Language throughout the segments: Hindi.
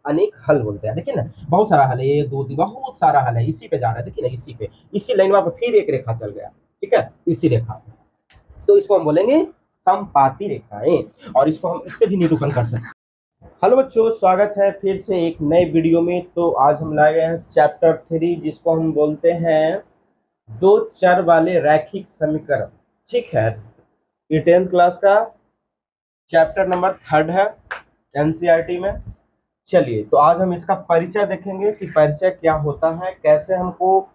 अनेक हल बोलते हैं। देखिए ना, बहुत सारा हल है, 1 2 3 बहुत सारा हल है, इसी पे जा रहा है। देखिए ना, इसी पे, इसी लाइन में फिर एक रेखा चल गया। ठीक है, इसी रेखा पे, तो इसको हम बोलेंगे समपाती रेखाएं, और इसको हम इससे भी निरूपण कर सकते हैं। हेलो बच्चों, स्वागत है फिर से एक नए वीडियो में। तो आज हम लाए गए हैं चैप्टर 3, जिसको हम बोलते हैं दो चर वाले रैखिक समीकरण। ठीक है, ये 10th क्लास का चैप्टर नंबर 3 है एनसीईआरटी में। चलिए, तो आज हम इसका परिचय देखेंगे कि परिचय क्या होता है, कैसे हमको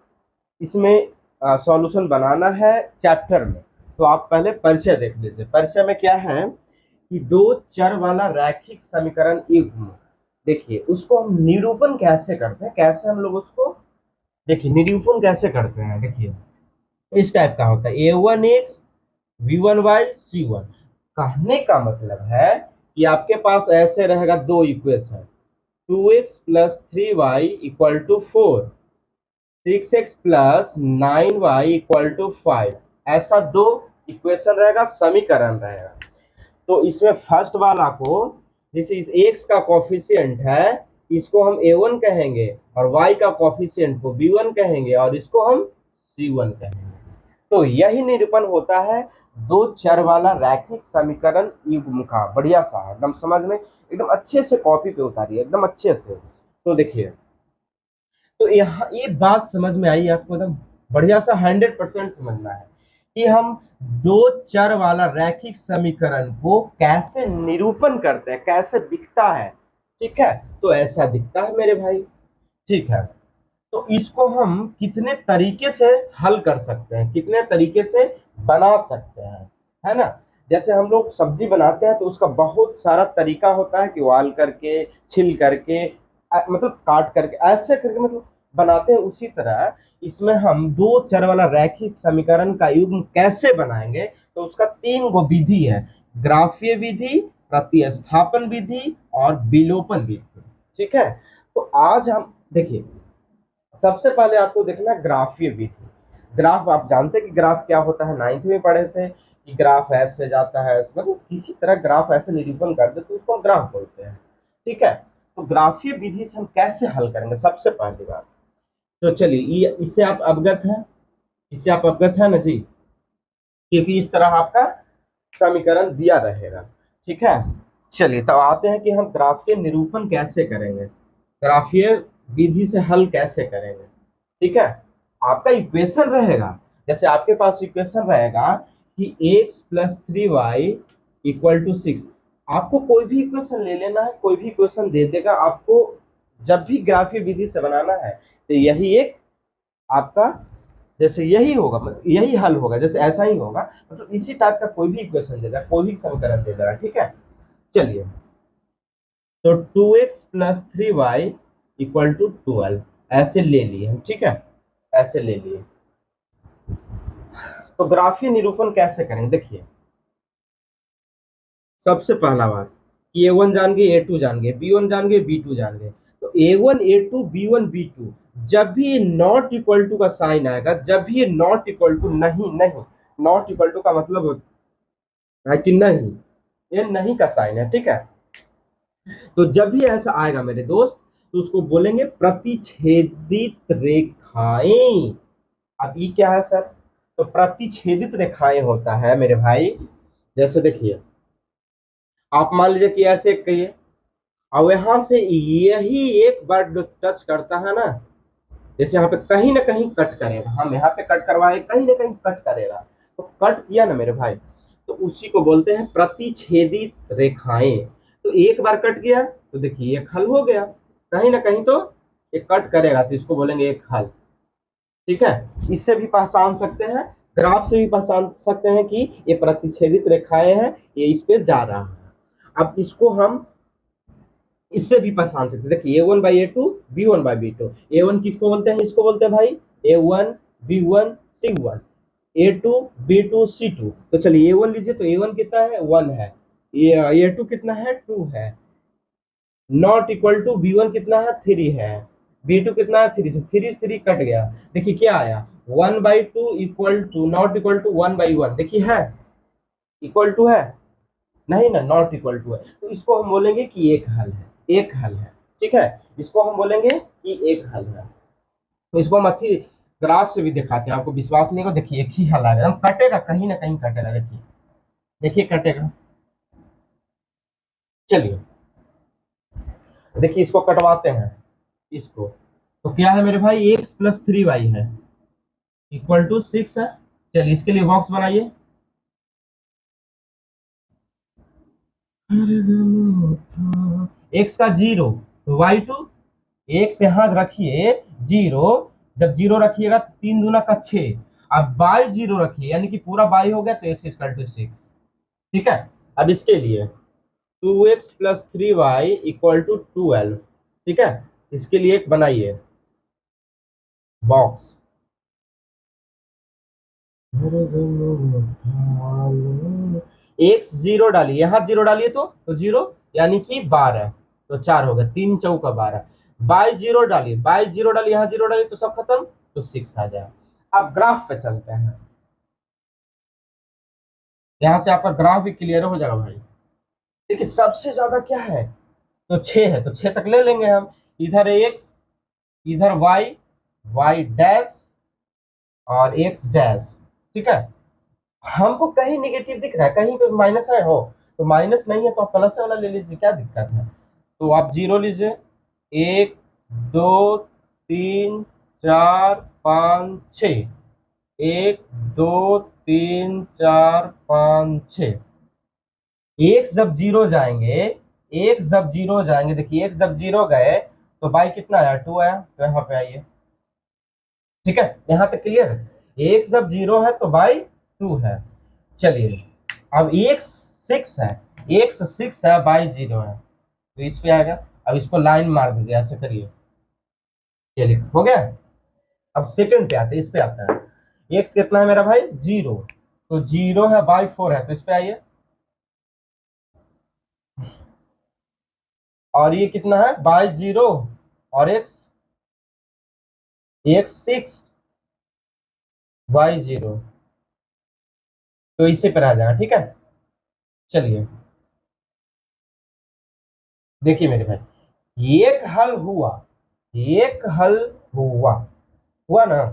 इसमें सॉल्यूशन बनाना है चैप्टर में। तो आप पहले परिचय देख लीजिए। परिचय में क्या है कि दो चर वाला रैखिक समीकरण युग्म, देखिए उसको हम निरूपण कैसे करते हैं, कैसे हम लोग उसको, देखिए निरूपण कैसे करते हैं। देखिए इस टाइप का होता है, a1x v1y c1। कहने का मतलब है कि आपके पास ऐसे रहेगा दो equation, 2x plus 3y equal to 4, 6x plus 9y equal to 5। ऐसा दो इक्वेशन रहेगा, समीकरण रहेगा। तो इसमें फर्स्ट वाला को, जैसे इस x का कोफिशिएंट है, इसको हम a1 कहेंगे, और y का कोफिशिएंट को b1 कहेंगे, और इसको हम c1 कहेंगे। तो यही निरूपण होता है दो चर वाला रैखिक समीकरण युग्म का। बढ़िया सा एकदम समझ में, एकदम अच्छे से कॉपी पे उतारिए, एकदम अच्छे से। तो देखिए, तो यहाँ ये बात समझ में आई आपको, एकदम बढ़िया सा 100% समझना है कि हम दो चर वाला रैखिक समीकरण को कैसे निरूपण करते हैं, कैसे दिखता है। ठीक है, तो ऐसा दिखता है मेरे भाई। ठीक है, तो इसको हम कितने तरीके से हल कर सकते हैं, कितने तरीके से बना सकते हैं, है ना। जैसे हम लोग सब्जी बनाते हैं तो उसका बहुत सारा तरीका होता है कि उबाल करके, छिल करके, मतलब काट करके, ऐसे करके मतलब बनाते हैं। उसी तरह इसमें हम दो चर वाला रैखिक समीकरण का युग्म कैसे बनाएंगे, तो उसका 3 गो विधि है, ग्राफीय विधि, प्रतिस्थापन विधि और विलोपन विधि। ठीक है, तो आज हम देखिए, सबसे पहले आपको देखना है ग्राफीय विधि। ग्राफ आप जानते हैं कि ग्राफ क्या होता है, 9th में पढ़े थे कि ग्राफ ऐसे जाता है, मतलब किसी तरह ग्राफ ऐसे निरूपण कर दे तो उसको हम ग्राफ बोलते हैं। ठीक है, तो ग्राफीय विधि से हम कैसे हल करेंगे, सबसे पहली बात। तो चलिए, ये इससे आप अवगत हैं, इससे आप अवगत है ना जी, क्योंकि इस तरह आपका समीकरण दिया रहेगा। ठीक है, चलिए तो आते हैं कि हम ग्राफीय निरूपण कैसे करेंगे, ग्राफीय विधि से हल कैसे करेंगे। ठीक है, आपका इक्वेशन रहेगा, जैसे आपके पास इक्वेशन रहेगा कि x plus 3y equal to 6। आपको कोई भी इक्वेशन ले लेना है, कोई भी इक्वेशन दे देगा आपको। जब भी ग्राफीय विधि से बनाना है तो यही एक आपका, जैसे यही होगा, मतलब यही हल होगा, जैसे ऐसा ही होगा, मतलब इसी टाइप का कोई भी इक्वेशन दे देगा, कोई भी समीकरण दे देगा। ठीक है, चलिए, तो 2x plus 3y equal to 12 ऐसे ले लिए हम। ठीक है, ऐसे ले लिए। तो ग्राफीय निरूपण कैसे करेंगे, देखिए सबसे पहला बात कि a1 जान गए, a2 जान गए, b1 जान गए, b2 जान गए। तो a1 a2 b1 b2, जब भी ये नॉट इक्वल टू का साइन आएगा, जब भी ये नॉट इक्वल टू, नहीं नहीं, नॉट इक्वल टू का मतलब होता है कि नहीं, ये नहीं का साइन है। ठीक है, तो जब भी ऐसा आएगा मेरे दोस्त, तो उसको बोलेंगे प्रतिच्छेदित रेखाएं। अब ये क्या है सर, तो प्रतिच्छेदित रेखाएं होता है मेरे भाई। जैसे देखिए, आप मान लीजिए कि ऐसे कहिए, और यहां से यही एक बार जो टच करता है ना, जैसे यहाँ पे कहीं ना कहीं कट करेगा, हम यहाँ पे कट करवाए, कहीं ना कहीं कट करेगा, तो कट किया ना मेरे भाई, तो उसी को बोलते हैं प्रतिच्छेदित रेखाएं। तो एक बार कट गया तो देखिए एक हल हो गया, कहीं ना कहीं तो एक कट करेगा, तो इसको बोलेंगे एक हल। ठीक है, इससे भी पहचान सकते हैं, ग्राफ से भी पहचान सकते हैं कि ये प्रतिच्छेदित रेखाएं हैं, ये इस पे जा रहा है। अब इसको हम इससे भी पहचान सकते हैं, देखिए a1/a2 b1/b2। a1 किसको बोलते हैं, इसको बोलते हैं भाई a1 b1 c1, a2 b2 c2। तो चलिए a1 लीजिए, तो a1 कितना है, 1 है, ये a2 कितना है, 2 है, नॉट इक्वल टू b1 कितना है, 3 है, b2 कितना है, 3 से 3 3 कट गया। देखिए क्या आया, 1/2 equal to, not equal to 1/1। देखिए है, इक्वल टू है, नहीं ना, नॉट इक्वल टू है, तो इसको हम बोलेंगे कि एक हल है, एक हल है। ठीक है, इसको हम बोलेंगे कि एक हल है। तो इसको हम अच्छी ग्राफ से भी दिखाते हैं, आपको विश्वास नहीं हो, देखिए एक ही हल आएगा, हम कटेगा कहीं ना कहीं कटेगा, देखिए देखिए कटेगा। चलिए देखिए इसको कटवाते हैं इसको। तो क्या है मेरे भाई, एक्स प्लस 3y है इक्वल टू 6 है। चलिए इसके लिए बॉक्स बनाइए। एक्स का जीरो, वाई टू, एक्स यहाँ रखिए जीरो, जब जीरो रखिएगा तो 3 दूना का 6, अब बाई जीरो रखिए यानी कि पूरा बाई हो गया तो एक्स इक्वल टू 6। ठीक है, अब इसके लिए 2x+3y इक्वल टू 12। ठीक है, इसके लिए एक बनाइए बॉक्स। एक्स जीरो डालिए, यहाँ जीरो डालिए तो जीरो यानी कि 12, तो 4 हो गया, 3 × 4 = 12। बाई जीरो डालिए, बाई जीरो डालिए, यहाँ जीरो डालिए तो सब खत्म, तो 6 आ जाए। अब ग्राफ पे चलते हैं, यहाँ से आपका ग्राफ भी क्लियर हो जाएगा भाई। देखिए सबसे ज्यादा क्या है, तो 6 है, तो 6 तक ले लेंगे हम। इधर एक्स, इधर वाई, वाई डैश और एक्स डैश। ठीक है, हमको कहीं निगेटिव दिख रहा है, कहीं पे माइनस है हो, तो माइनस नहीं है तो आप प्लस वाला ले लीजिए, क्या दिक्कत है। तो आप जीरो लीजिए, 1 2 3 4 5 6, 1 2 3 4 5 6। एक जब जीरो जाएंगे, एक जब जीरो जाएंगे, देखिए एक जब जीरो गए तो बाई कितना आया, 2 आया, तो यहाँ पे आइए। ठीक है, यहाँ पे क्लियर है, एक जब जीरो है तो बाई 2 है। चलिए अब एक्स 6 है, एक्स 6 है, बाई जीरो है, तो इस पे आएगा। अब इसको लाइन मार दीजिए, ऐसे करिए। चलिए हो गया। अब सेकंड पे आते हैं, इस पे आता है, एक्स कितना है मेरा भाई, जीरो, तो जीरो है बाई 4 है, तो इस पे आइए। और ये कितना है, बाई जीरो, और एक्स, एक्स 6 बाई जीरो, तो इसी पर आ जाएगा। ठीक है, चलिए देखिए मेरे भाई, एक हल हुआ, एक हल हुआ, हुआ ना।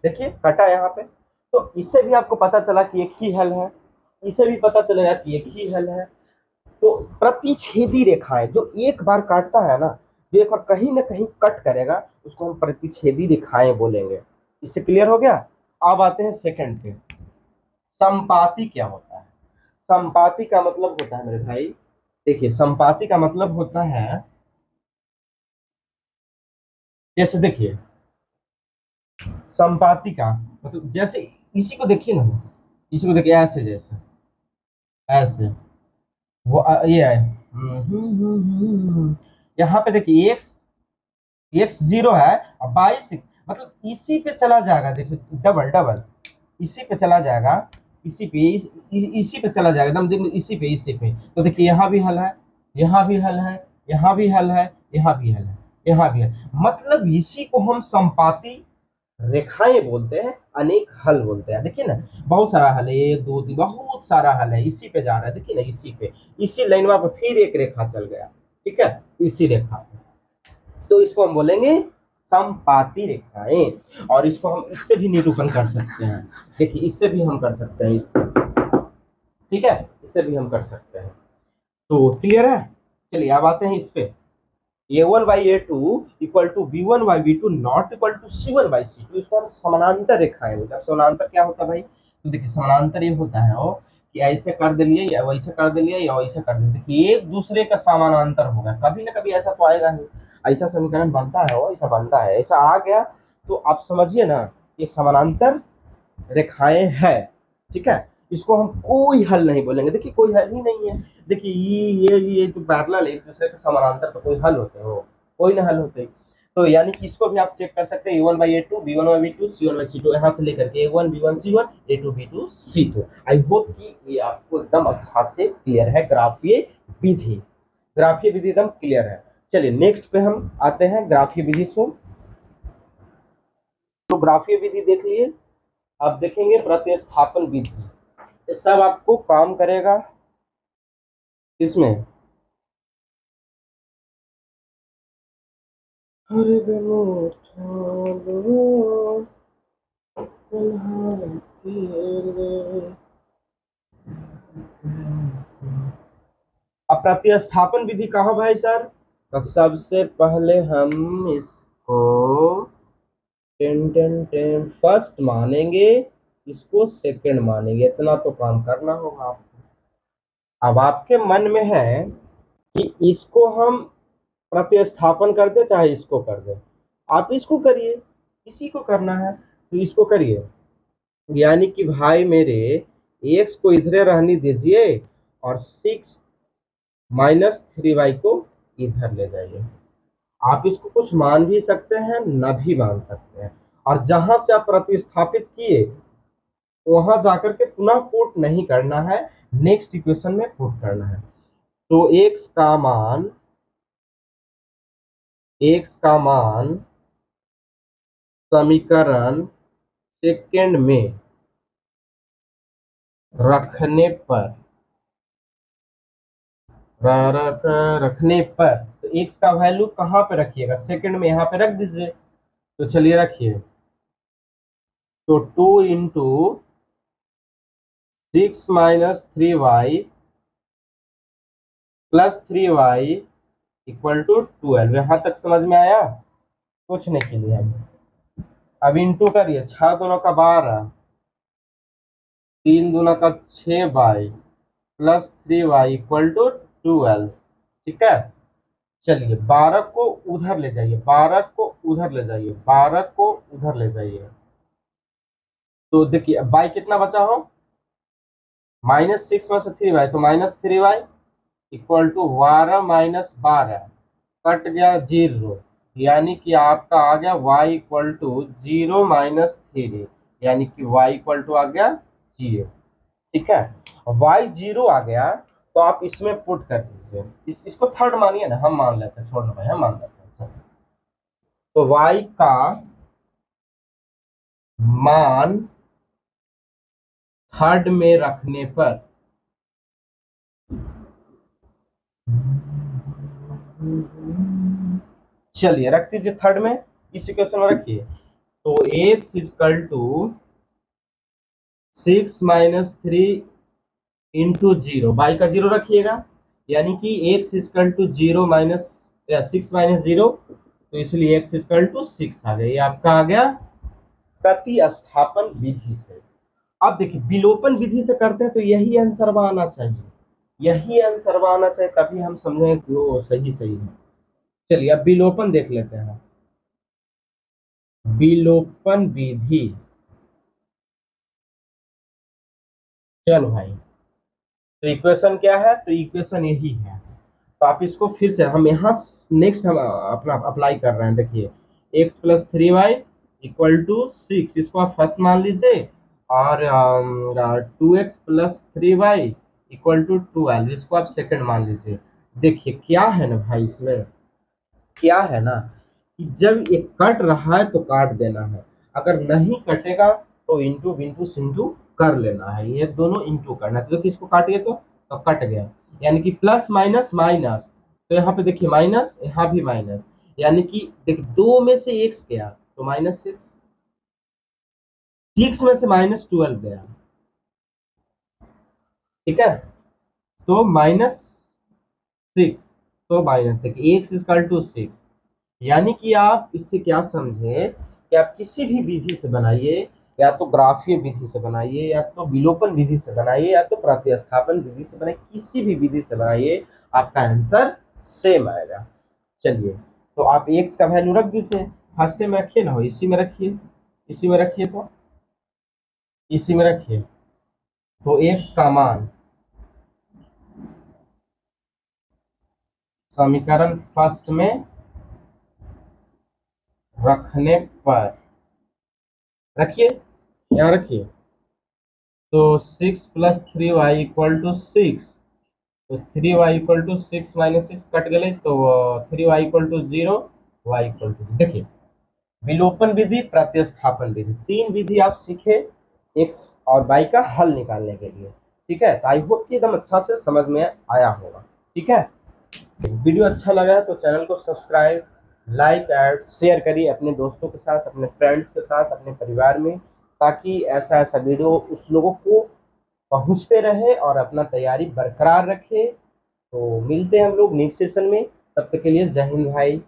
देखिए कटा यहाँ पे, तो इससे भी आपको पता चला कि एक ही हल है, इसे भी पता चलेगा कि एक ही हल है। तो प्रतिच्छेदी रेखाएं जो एक बार काटता है ना, जो एक बार कहीं ना कहीं कट करेगा, उसको हम प्रतिच्छेदी रेखाएं बोलेंगे। इससे क्लियर हो गया। अब आते हैं सेकंड पे, संपाती क्या होता है। संपाती का मतलब होता है मेरे भाई, देखिए संपाती का मतलब होता है, जैसे देखिए संपाति का मतलब, जैसे इसी को देखिए ना, इसी को देखिए ऐसे, जैसे ऐसे, वो ये है। यहाँ पे देखिए एक्स, एक्स जीरो है, और 22 मतलब इसी पे चला जाएगा, जैसे डबल डबल इसी पे चला जाएगा, इसी पे इसी पे चला जाएगा एकदम, देखिए इसी पे। तो देखिए यहाँ भी हल है, यहाँ भी हल है, यहाँ भी हल है, यहाँ भी हल है, यहाँ भी है, मतलब इसी को हम संपाती रेखाएं बोलते हैं, अनेक हल बोलते हैं। देखिए ना, बहुत सारा हल है, 1 2 3, बहुत सारा हल है, इसी पे जा रहा है, देखिए ना इसी पे, इसी लाइनवा पे फिर एक रेखा चल गया। ठीक है, इसी रेखा पे, तो इसको हम बोलेंगे समपाती रेखाएं। और इसको हम इससे भी निरूपण कर सकते हैं, देखिए इससे भी हम कर सकते हैं, इससे, ठीक है, इससे भी हम कर सकते हैं। तो क्लियर है। चलिए अब आते हैं इस पे, a1/a2 equal to b1/b2 not equal to c1/c2, इसको हम समानांतर रेखाएं बोलते हैं। समानांतर क्या होता है भाई, तो देखिए समानांतर ये होता है वो, कि ऐसे कर दिलिए या वैसे कर दिलिए या वैसे कर दिलिए, देखिए एक दूसरे का समानांतर होगा, कभी ना कभी ऐसा तो आएगा ही, ऐसा समीकरण बनता है, वो ऐसा बनता है, ऐसा आ गया तो आप समझिए ना, ये समानांतर रेखाएं है। ठीक है, इसको हम कोई हल नहीं बोलेंगे, देखिए कोई हल ही नहीं है। देखिए ये जो पैरेलल एक दूसरे के समानांतर तो कोई हल होते हो, कोई ना हल होते। तो यानी कि इसको भी आप चेक कर सकते हैं, a1/a2 b1/b2 c1/c2, यहाँ से लेकर के a1 b1 c1 a2 b2 c2। I hope कि ये आपको एकदम अच्छा से क्लियर है, ग्राफीय विधि, ग्राफीय विधि एकदम क्लियर है। चलिए नेक्स्ट पे हम आते हैं ग्राफीय विधि से। तो ग्राफीय विधि देख लिए, अब देखेंगे प्रतिस्थापन विधि। ये सब आपको काम करेगा इसमें, अरे बेनो ठालो, कल्हार तेरे। अब प्रतिस्थापन विधि कहा भाई सर? तो सबसे पहले हम इसको टेन टेन टेन फर्स्ट मानेंगे, इसको सेकंड मानेंगे, इतना तो काम करना होगा आपको। अब आपके मन में है कि इसको हम प्रतिस्थापन कर दे चाहे इसको कर दे, आप इसको करिए, इसी को करना है तो इसको करिए। यानी कि भाई मेरे एक्स को इधरे रहने दीजिए और 6 - 3y को इधर ले जाइए। आप इसको कुछ मान भी सकते हैं न भी मान सकते हैं, और जहां से आप प्रतिस्थापित किए वहां जाकर के पुनः पुट नहीं करना है, नेक्स्ट इक्वेशन में पुट करना है। तो एक्स का मान समीकरण सेकंड में रखने पर रखने पर तो एक्स का वैल्यू कहां पे रखिएगा? सेकंड में, यहां पे रख दीजिए। तो चलिए रखिए, तो 2 × 6 - 3y +3y = 12। यहां तक समझ में आया? कुछ नहीं के लिए अब इंटू करिए, 6×2 = 12, 3×2 = 6y +3y = 12। ठीक है, चलिए 12 को उधर ले जाइए, 12 को उधर ले जाइए, 12 को उधर ले जाइए। तो देखिए अब y कितना बचा हो? -6 में से 3y, तो -3y = 12 - 12, कट गया 0, यानी कि आपका आ गया y = 0 - 3, यानी कि y = आ गया 0। ठीक है, y 0 आ गया तो आप इसमें पुट कर दीजिए, इसको थर्ड मानिए ना, हम मान लेते हैं, छोड़ना भाई हम मान लेते हैं। तो y का मान थर्ड में रखने पर चलिए रख दीजिए थर्ड में, इस इक्वेशन में रखिए। तो x = 6 - 3 × 0, y का 0 रखिएगा, यानी कि x = 0 6 - 0, तो इसलिए x = 6 आ गया। ये आपका आ गया प्रतिस्थापन विधि से। अब देखिए विलोपन विधि से करते हैं तो यही आंसर आना चाहिए, यही आंसर आना चाहिए, तभी हम समझें कि वो सही सही है। चलिए अब विलोपन देख लेते हैं। विलोपन विधि, चलो भाई, तो इक्वेशन क्या है? तो इक्वेशन यही है। तो आप इसको फिर से हम यहाँ नेक्स्ट हम अपना अप्लाई कर रहे हैं। देखिए x + 3y = 6, इसको आप फर्स्ट मान लीजिए, और 2x + 3y = 12, इसको आप सेकंड मान लीजिए। देखिए क्या है ना भाई, इसमें क्या है ना कि जब ये कट रहा है तो काट देना है, अगर नहीं कटेगा तो इंटू बिंटू सिंटू कर लेना है, ये दोनों इंटू करना है। तो देखिए इसको काटिए तो कट गया, यानी कि प्लस माइनस माइनस, तो यहाँ पे देखिए माइनस, यहाँ भी माइनस, यानी कि देखिए 2 में से x गया तो -6, 6 में से -12 गया। ठीक है, तो -6, तो माइनस, देखिए x = 6, यानी कि आप इससे क्या समझे कि आप किसी भी विधि से बनाइए, या तो ग्राफीय विधि से बनाइए, या तो विलोपन विधि से बनाइए, या तो प्रतिस्थापन विधि से बनाइए, किसी भी विधि से बनाइए आपका आंसर सेम आएगा। चलिए तो आप एक्स का वैल्यू रख दीजिए, फर्स्ट में रखिए ना, हो इसी में रखिए, इसी में रखिए, तो इसी में रखिए। तो एक्स का मान समीकरण फर्स्ट में रखने पर, रखिए यहाँ रखिए, तो 6 + 3y = 6, तो 3y = 6 - 6 कट गए, तो 3y = 0, y = 0। देखिए विलोपन विधि, प्रतिस्थापन विधि, तीन विधि आप सीखे एक्स और वाई का हल निकालने के लिए। ठीक है, तो आई होप कि एकदम अच्छा से समझ में आया होगा। ठीक है, वीडियो अच्छा लगा है तो चैनल को सब्सक्राइब लाइक एंड शेयर करिए अपने दोस्तों के साथ, अपने फ्रेंड्स के साथ, अपने परिवार में, ताकि ऐसा ऐसा वीडियो उस लोगों को पहुंचते रहे और अपना तैयारी बरकरार रखे। तो मिलते हैं हम लोग नेक्स्ट सेशन में, तब तक के लिए जय हिंद भाई।